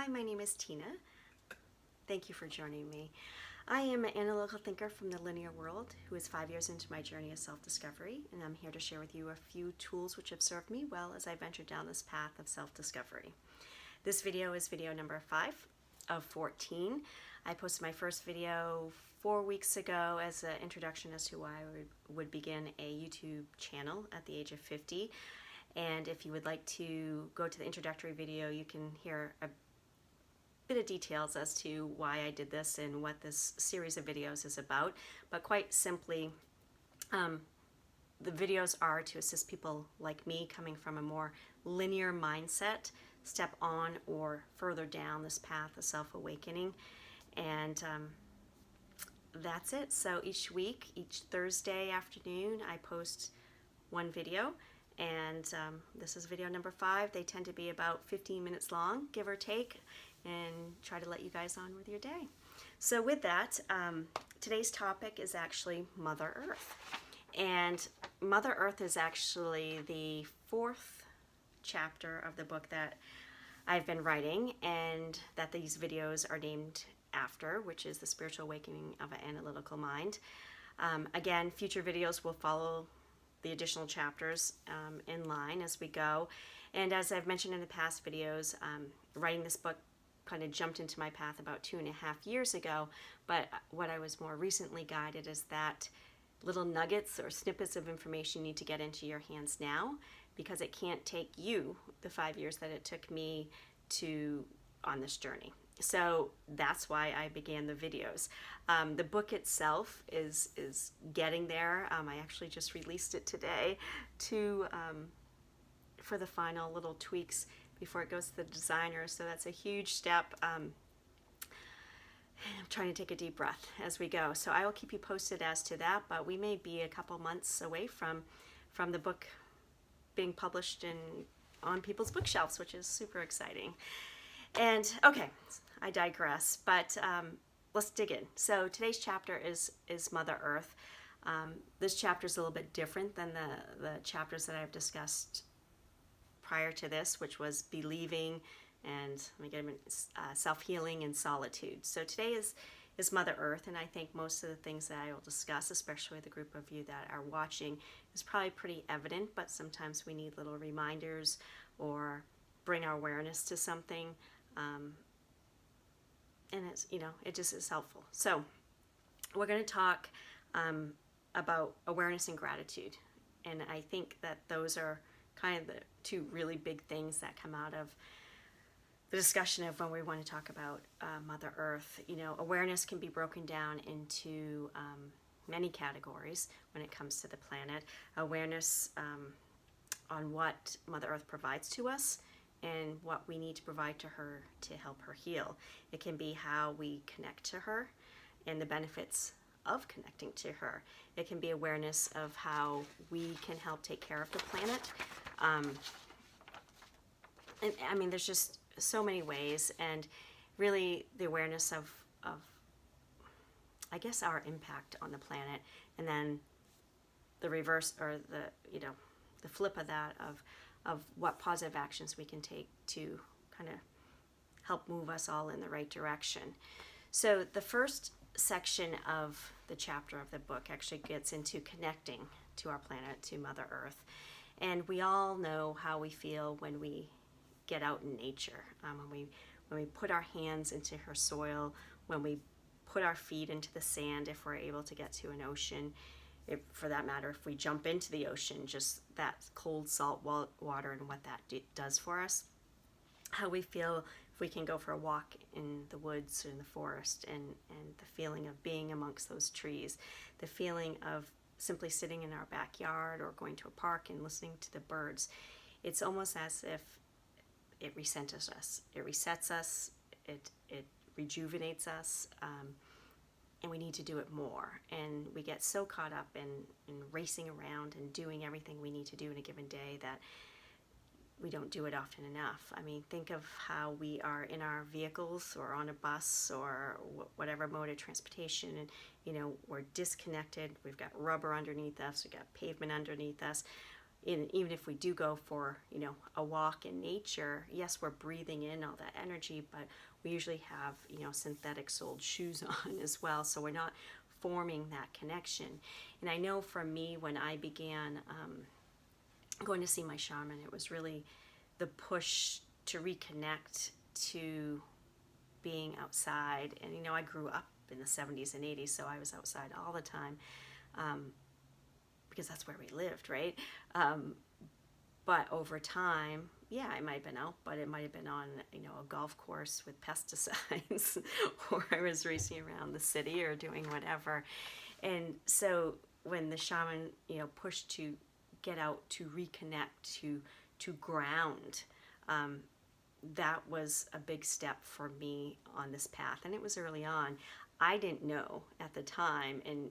Hi, my name is Tina. Thank you for joining me. I am an analytical thinker from the linear world who is 5 years into my journey of self-discovery, and I'm here to share with you a few tools which have served me well as I venture down this path of self-discovery. This video is video number 5 of 14. I posted my first video 4 weeks ago as an introduction as to why I would begin a YouTube channel at the age of 50. And if you would like to go to the introductory video, you can hear a bit of details as to why I did this and what this series of videos is about. But quite simply, the videos are to assist people like me coming from a more linear mindset, step on or further down this path of self-awakening. And that's it. So each week, each Thursday afternoon, I post one video. And this is video number 5. They tend to be about 15 minutes long, give or take, and try to let you guys on with your day. So with that, today's topic is actually Mother Earth. And Mother Earth is actually the 4th chapter of the book that I've been writing and that these videos are named after, which is The Spiritual Awakening of an Analytical Mind. Again, future videos will follow the additional chapters in line as we go. And as I've mentioned in the past videos, writing this book kind of jumped into my path about 2.5 years ago, but what I was more recently guided is that little nuggets or snippets of information need to get into your hands now, because it can't take you the 5 years that it took me on this journey. So that's why I began the videos. The book itself is getting there. I actually just released it today for the final little tweaks before it goes to the designer. So that's a huge step. I'm trying to take a deep breath as we go. So I will keep you posted as to that, but we may be a couple months away from the book being published on people's bookshelves, which is super exciting. And okay, I digress, but let's dig in. So today's chapter is Mother Earth. This chapter is a little bit different than the chapters that I've discussed prior to this, which was believing and self-healing and solitude. So today is Mother Earth, and I think most of the things that I will discuss, especially the group of you that are watching, is probably pretty evident, but sometimes we need little reminders or bring our awareness to something. And it's, it just is helpful. So we're going to talk about awareness and gratitude. And I think that those are kind of the two really big things that come out of the discussion of when we want to talk about Mother Earth. Awareness can be broken down into many categories when it comes to the planet. Awareness on what Mother Earth provides to us and what we need to provide to her to help her heal. It can be how we connect to her and the benefits of connecting to her. It can be awareness of how we can help take care of the planet. And I mean, there's just so many ways, and really the awareness of I guess our impact on the planet, and then the reverse, or the flip of that, of what positive actions we can take to kind of help move us all in the right direction. So the first section of the chapter of the book actually gets into connecting to our planet, to Mother Earth. And we all know how we feel when we get out in nature, when we put our hands into her soil, when we put our feet into the sand, if we're able to get to an ocean. For that matter, if we jump into the ocean, just that cold salt water and what that does for us. How we feel if we can go for a walk in the woods or in the forest, and the feeling of being amongst those trees, the feeling of simply sitting in our backyard or going to a park and listening to the birds. It's almost as if it resets us. It resets us, it rejuvenates us, and we need to do it more. And we get so caught up in racing around and doing everything we need to do in a given day that we don't do it often enough. I mean, think of how we are in our vehicles or on a bus or whatever mode of transportation, and we're disconnected. We've got rubber underneath us, we've got pavement underneath us. even if we do go for, a walk in nature, yes, we're breathing in all that energy, but we usually have, synthetic soled shoes on as well. So we're not forming that connection. And I know for me, when I began going to see my shaman, it was really the push to reconnect to being outside. And, I grew up in the 70s and 80s, so I was outside all the time. Because that's where we lived, right? But over time, yeah, I might have been out, but it might have been on, a golf course with pesticides, or I was racing around the city or doing whatever. And so when the shaman, pushed to get out, to reconnect, to ground, that was a big step for me on this path. And it was early on. I didn't know at the time, and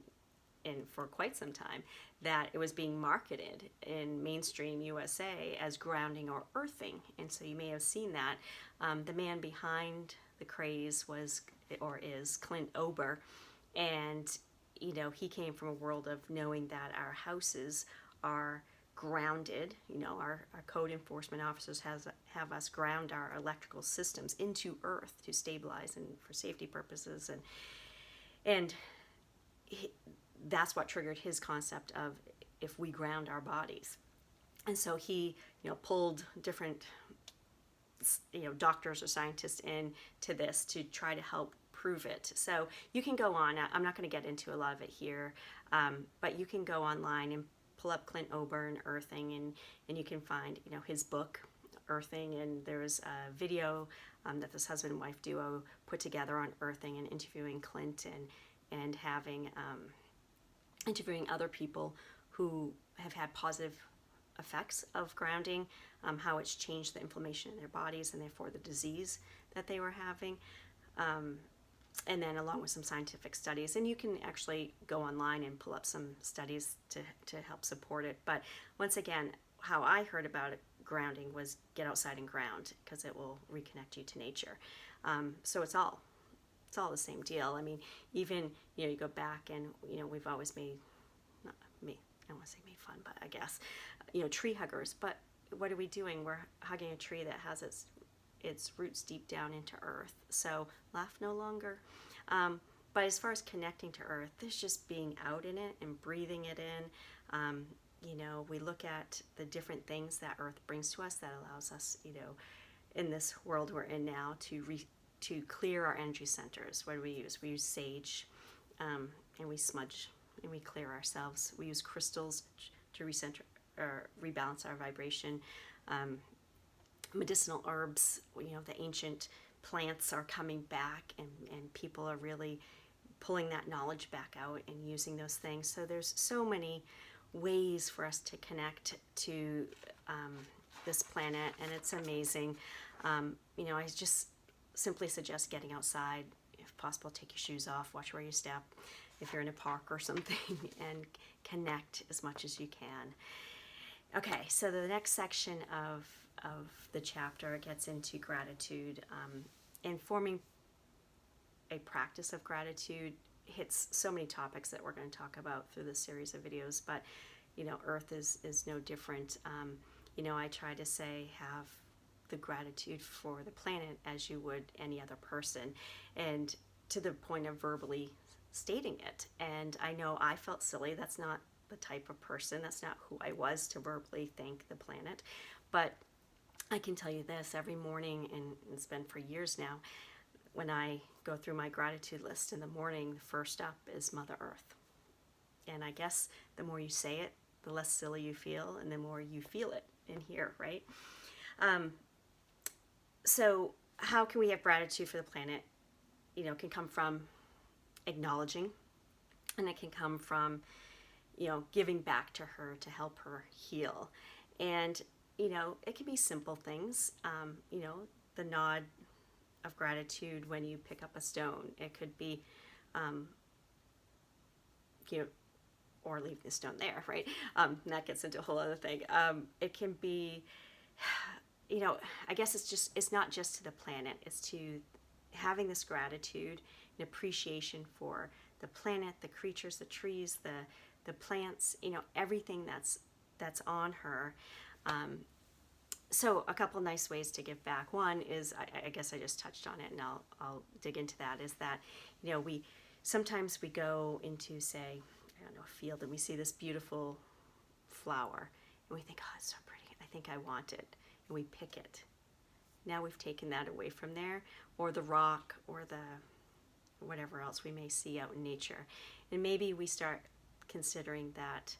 for quite some time, that it was being marketed in mainstream USA as grounding or earthing. And so you may have seen that. The man behind the craze was, or is, Clint Ober. And, he came from a world of knowing that our houses are grounded. Our code enforcement officers have us ground our electrical systems into earth to stabilize and for safety purposes. And that's what triggered his concept of if we ground our bodies. And so he, pulled different, doctors or scientists into this to try to help prove it. So you can go on. I'm not going to get into a lot of it here, but you can go online and pull up Clint Ober and earthing, and you can find, his book, Earthing, and there's a video that this husband and wife duo put together on earthing and interviewing Clint and having interviewing other people who have had positive effects of grounding, how it's changed the inflammation in their bodies and therefore the disease that they were having, and then along with some scientific studies. And you can actually go online and pull up some studies to help support it. But once again, how I heard about it, grounding, was get outside and ground, because it will reconnect you to nature. So it's all the same deal. I mean, even, you go back and, we've always made, not me, I don't want to say made fun, but I guess, tree huggers. But what are we doing? We're hugging a tree that has its roots deep down into earth. So laugh no longer. But as far as connecting to earth, there's just being out in it and breathing it in. We look at the different things that earth brings to us that allows us, in this world we're in now, to clear our energy centers. What do we use? We use sage, and we smudge and we clear ourselves. We use crystals to recenter or rebalance our vibration. Medicinal herbs, the ancient plants are coming back, and people are really pulling that knowledge back out and using those things. So there's so many ways for us to connect to this planet, and it's amazing. I just simply suggest getting outside. If possible, take your shoes off, watch where you step if you're in a park or something, and connect as much as you can. Okay, so the next section of the chapter gets into gratitude, and forming a practice of gratitude hits so many topics that we're going to talk about through this series of videos, but earth is no different. I try to say, have the gratitude for the planet as you would any other person, and to the point of verbally stating it. And I know I felt silly. That's not the type of person, that's not who I was to verbally thank the planet. But I can tell you this, every morning, and it's been for years now, when I go through my gratitude list in the morning, the first up is Mother Earth. And I guess the more you say it, the less silly you feel, and the more you feel it in here, right? So how can we have gratitude for the planet? It can come from acknowledging, and it can come from, giving back to her to help her heal. And, it can be simple things, the nod of gratitude when you pick up a stone. It could be, or leave the stone there, right? That gets into a whole other thing. It can be, I guess it's not just to the planet, it's to having this gratitude and appreciation for the planet, the creatures, the trees, the plants, everything that's that's on her. So a couple nice ways to give back. One is, I guess I just touched on it, and I'll dig into that, is that, we sometimes we go into, say, I don't know, a field, and we see this beautiful flower, and we think, oh, it's so pretty, I think I want it, and we pick it. Now we've taken that away from there, or the rock, or the whatever else we may see out in nature. And maybe we start considering that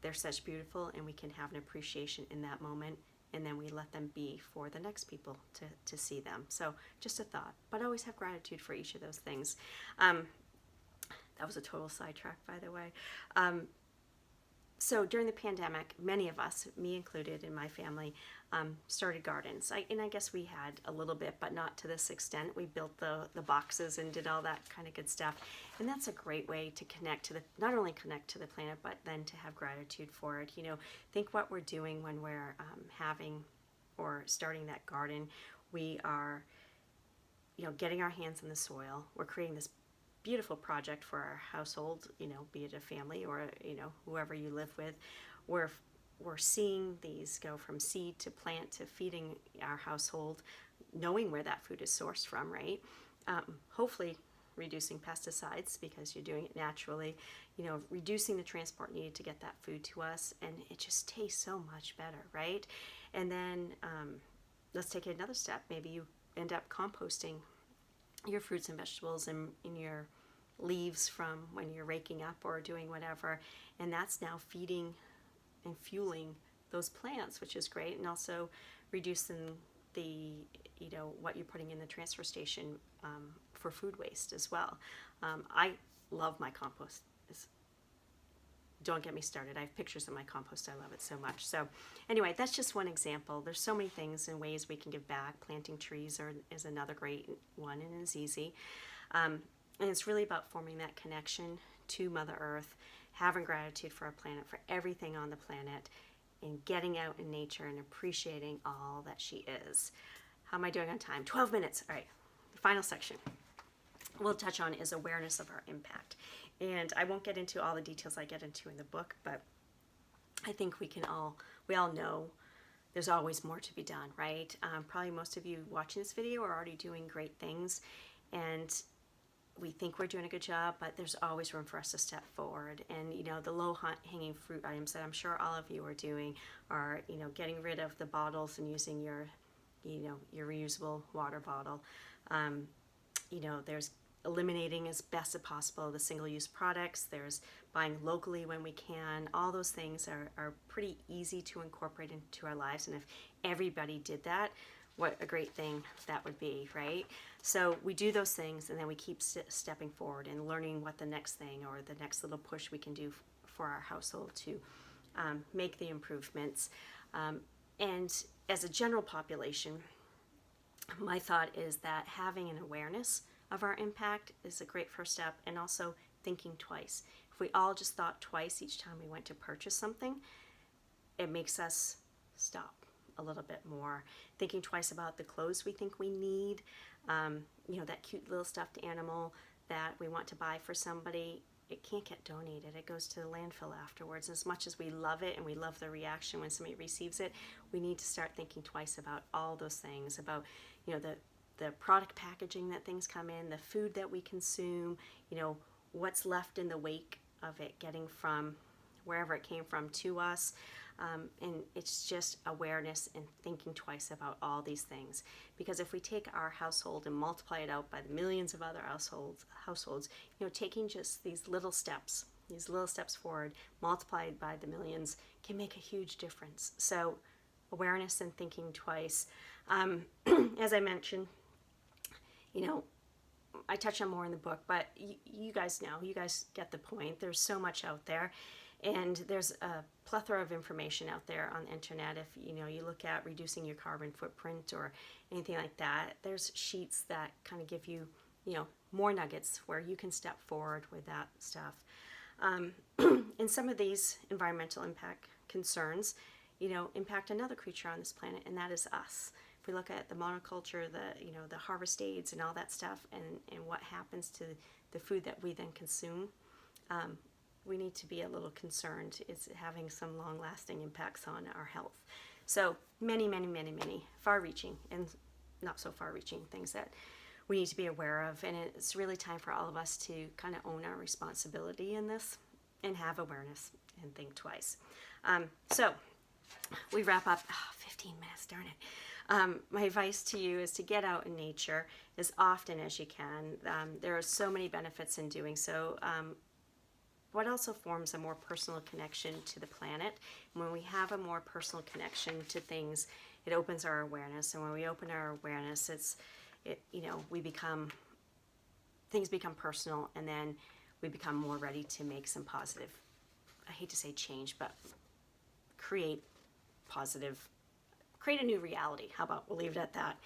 they're such beautiful, and we can have an appreciation in that moment, and then we let them be for the next people to see them. So just a thought, but always have gratitude for each of those things. That was a total sidetrack, by the way. So during the pandemic, many of us, me included in my family, started gardens. I guess we had a little bit, but not to this extent. We built the boxes and did all that kind of good stuff. And that's a great way to connect to not only connect to the planet, but then to have gratitude for it. Think what we're doing when we're having or starting that garden. We are, getting our hands in the soil. We're creating this beautiful project for our household, be it a family or, whoever you live with. We're seeing these go from seed to plant to feeding our household, knowing where that food is sourced from, right? Hopefully reducing pesticides because you're doing it naturally, reducing the transport needed to get that food to us, and it just tastes so much better, right? And then let's take it another step. Maybe you end up composting your fruits and vegetables and in your leaves from when you're raking up or doing whatever, and that's now feeding and fueling those plants, which is great, and also reducing the what you're putting in the transfer station for food waste as well. I love my compost. Don't get me started. I have pictures of my compost. I love it so much. So anyway, that's just one example. There's so many things and ways we can give back. Planting trees is another great one, and is easy. And it's really about forming that connection to Mother Earth, having gratitude for our planet, for everything on the planet, and getting out in nature and appreciating all that she is. How am I doing on time? 12 minutes. All right, the final section we'll touch on is awareness of our impact. And I won't get into all the details I get into in the book, but I think we all know there's always more to be done, right? Probably most of you watching this video are already doing great things, and we think we're doing a good job, but there's always room for us to step forward. And the low-hanging fruit items that I'm sure all of you are doing are getting rid of the bottles and using your reusable water bottle. There's eliminating as best as possible the single-use products. There's buying locally when we can. All those things are pretty easy to incorporate into our lives, and if everybody did that, what a great thing that would be, right? So we do those things, and then we keep stepping forward and learning what the next thing or the next little push we can do for our household to make the improvements. And as a general population, my thought is that having an awareness of our impact is a great first step, and also thinking twice. If we all just thought twice each time we went to purchase something, it makes us stop a little bit more. Thinking twice about the clothes we think we need, that cute little stuffed animal that we want to buy for somebody, it can't get donated. It goes to the landfill afterwards. As much as we love it and we love the reaction when somebody receives it, we need to start thinking twice about all those things, about the product packaging that things come in, the food that we consume, what's left in the wake of it getting from wherever it came from to us. And it's just awareness and thinking twice about all these things. Because if we take our household and multiply it out by the millions of other households, taking just these little steps forward, multiplied by the millions, can make a huge difference. So awareness and thinking twice. As I mentioned, I touch on more in the book, but you guys get the point. There's so much out there, and there's a plethora of information out there on the internet. If you look at reducing your carbon footprint or anything like that, there's sheets that kind of give you more nuggets where you can step forward with that stuff. And some of these environmental impact concerns impact another creature on this planet, and that is us. If we look at the monoculture, the harvest aids and all that stuff, and what happens to the food that we then consume, we need to be a little concerned. It's having some long-lasting impacts on our health. So many, many, many, many far-reaching and not so far-reaching things that we need to be aware of. And it's really time for all of us to kind of own our responsibility in this and have awareness and think twice. So we wrap up. 15 minutes, darn it. My advice to you is to get out in nature as often as you can. There are so many benefits in doing so. What also forms a more personal connection to the planet. And when we have a more personal connection to things, it opens our awareness. And when we open our awareness, things become personal, and then we become more ready to make some positive, I hate to say change, but create a new reality. How about we'll leave it at that.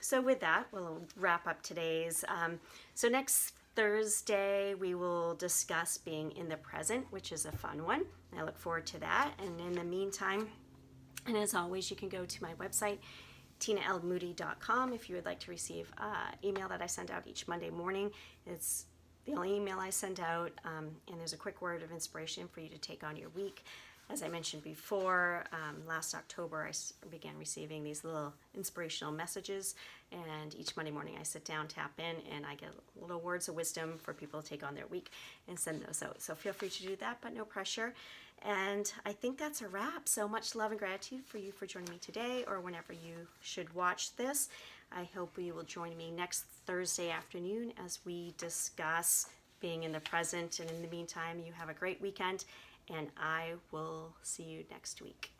So with that, we'll wrap up today's. So next Thursday, we will discuss being in the present, which is a fun one. I look forward to that. And in the meantime, and as always, you can go to my website, tinalmoody.com, if you would like to receive email that I send out each Monday morning. It's the only email I send out, and there's a quick word of inspiration for you to take on your week. As I mentioned before, last October I began receiving these little inspirational messages, and each Monday morning I sit down, tap in, and I get little words of wisdom for people to take on their week and send those out. So feel free to do that, but no pressure. And I think that's a wrap. So much love and gratitude for you for joining me today, or whenever you should watch this. I hope you will join me next Thursday afternoon as we discuss being in the present. And in the meantime, you have a great weekend, and I will see you next week.